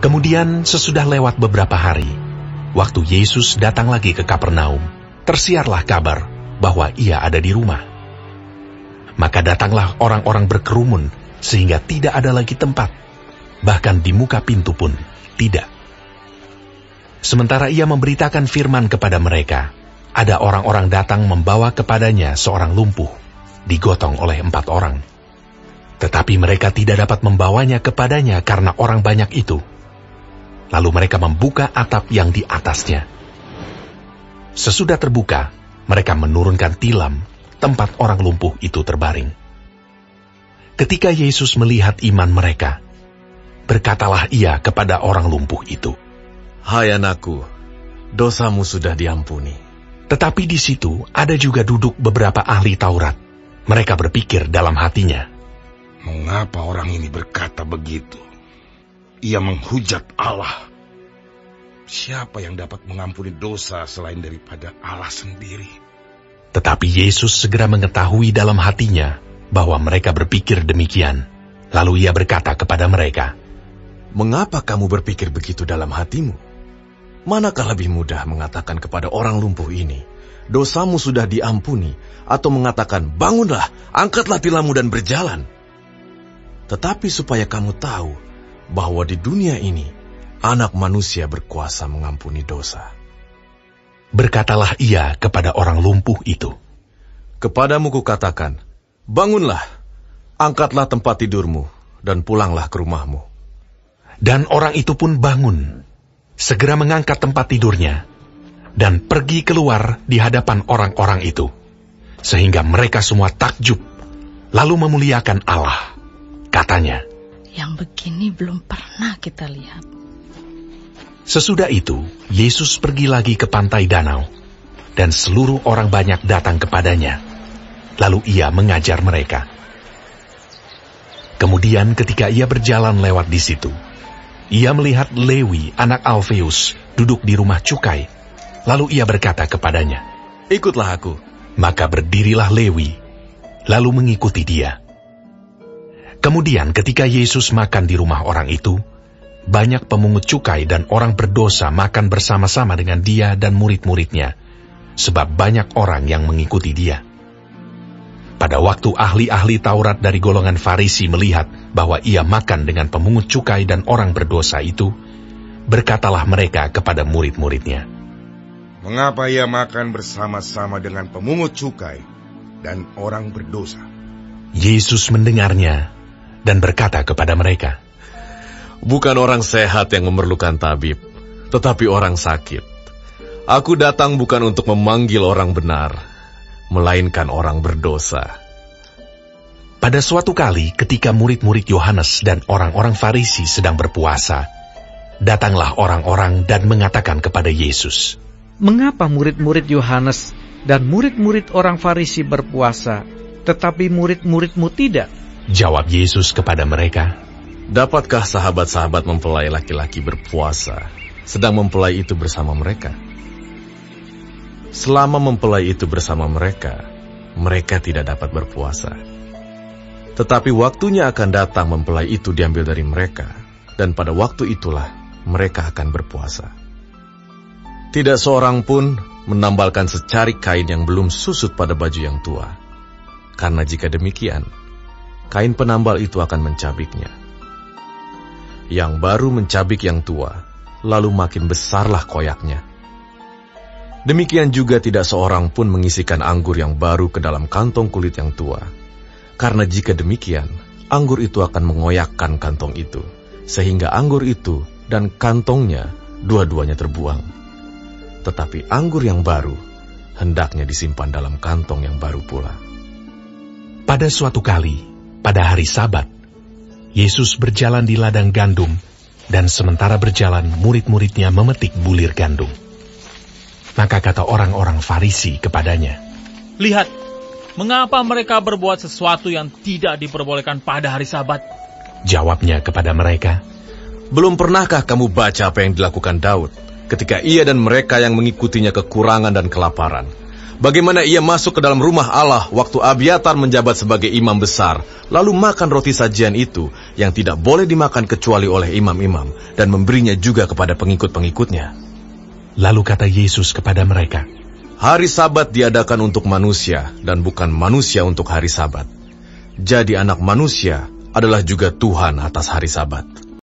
Kemudian sesudah lewat beberapa hari, waktu Yesus datang lagi ke Kapernaum, tersiarlah kabar bahwa ia ada di rumah. Maka datanglah orang-orang berkerumun sehingga tidak ada lagi tempat, bahkan di muka pintu pun tidak. Sementara ia memberitakan firman kepada mereka, ada orang-orang datang membawa kepadanya seorang lumpuh, digotong oleh 4 orang. Tetapi mereka tidak dapat membawanya kepadanya karena orang banyak itu. Lalu mereka membuka atap yang di atasnya. Sesudah terbuka, mereka menurunkan tilam tempat orang lumpuh itu terbaring. Ketika Yesus melihat iman mereka, berkatalah ia kepada orang lumpuh itu, "Hai anakku, dosamu sudah diampuni." Tetapi di situ ada juga duduk beberapa ahli Taurat. Mereka berpikir dalam hatinya, "Mengapa orang ini berkata begitu? Ia menghujat Allah. Siapa yang dapat mengampuni dosa selain daripada Allah sendiri?" Tetapi Yesus segera mengetahui dalam hatinya bahwa mereka berpikir demikian. Lalu ia berkata kepada mereka, "Mengapa kamu berpikir begitu dalam hatimu? Manakah lebih mudah mengatakan kepada orang lumpuh ini, 'Dosamu sudah diampuni,' atau mengatakan, 'Bangunlah, angkatlah tilammu dan berjalan'? Tetapi supaya kamu tahu bahwa di dunia ini, Anak Manusia berkuasa mengampuni dosa." Berkatalah ia kepada orang lumpuh itu, "Kepadamu kukatakan, bangunlah, angkatlah tempat tidurmu, dan pulanglah ke rumahmu." Dan orang itu pun bangun, segera mengangkat tempat tidurnya, dan pergi keluar di hadapan orang-orang itu, sehingga mereka semua takjub, lalu memuliakan Allah. Katanya, "Yang begini belum pernah kita lihat." Sesudah itu, Yesus pergi lagi ke pantai danau, dan seluruh orang banyak datang kepadanya. Lalu ia mengajar mereka. Kemudian ketika ia berjalan lewat di situ, ia melihat Lewi, anak Alfeus, duduk di rumah cukai. Lalu ia berkata kepadanya, "Ikutlah aku." Maka berdirilah Lewi, lalu mengikuti dia. Kemudian ketika Yesus makan di rumah orang itu, banyak pemungut cukai dan orang berdosa makan bersama-sama dengan dia dan murid-muridnya, sebab banyak orang yang mengikuti dia. Pada waktu ahli-ahli Taurat dari golongan Farisi melihat bahwa ia makan dengan pemungut cukai dan orang berdosa itu, berkatalah mereka kepada murid-muridnya, "Mengapa ia makan bersama-sama dengan pemungut cukai dan orang berdosa?" Yesus mendengarnya dan berkata kepada mereka, "Bukan orang sehat yang memerlukan tabib, tetapi orang sakit. Aku datang bukan untuk memanggil orang benar, melainkan orang berdosa." Pada suatu kali ketika murid-murid Yohanes dan orang-orang Farisi sedang berpuasa, datanglah orang-orang dan mengatakan kepada Yesus, "Mengapa murid-murid Yohanes dan murid-murid orang Farisi berpuasa, tetapi murid-muridmu tidak?" Jawab Yesus kepada mereka, "Dapatkah sahabat-sahabat mempelai laki-laki berpuasa, sedang mempelai itu bersama mereka? Selama mempelai itu bersama mereka, mereka tidak dapat berpuasa. Tetapi waktunya akan datang mempelai itu diambil dari mereka, dan pada waktu itulah mereka akan berpuasa. Tidak seorang pun menambalkan secarik kain yang belum susut pada baju yang tua, karena jika demikian, kain penambal itu akan mencabiknya. Yang baru mencabik yang tua, lalu makin besarlah koyaknya. Demikian juga tidak seorang pun mengisikan anggur yang baru ke dalam kantong kulit yang tua, karena jika demikian, anggur itu akan mengoyakkan kantong itu, sehingga anggur itu dan kantongnya dua-duanya terbuang. Tetapi anggur yang baru hendaknya disimpan dalam kantong yang baru pula." Pada suatu kali, pada hari Sabat, Yesus berjalan di ladang gandum, dan sementara berjalan murid-muridnya memetik bulir gandum. Maka kata orang-orang Farisi kepadanya, "Lihat, mengapa mereka berbuat sesuatu yang tidak diperbolehkan pada hari Sabat?" Jawabnya kepada mereka, "Belum pernahkah kamu baca apa yang dilakukan Daud ketika ia dan mereka yang mengikutinya kekurangan dan kelaparan, Bagaimana ia masuk ke dalam rumah Allah waktu Abiatar menjabat sebagai imam besar, lalu makan roti sajian itu yang tidak boleh dimakan kecuali oleh imam-imam, dan memberinya juga kepada pengikut-pengikutnya. Lalu kata Yesus kepada mereka, Hari Sabat diadakan untuk manusia, dan bukan manusia untuk hari Sabat. Jadi anak manusia adalah juga Tuhan atas hari Sabat.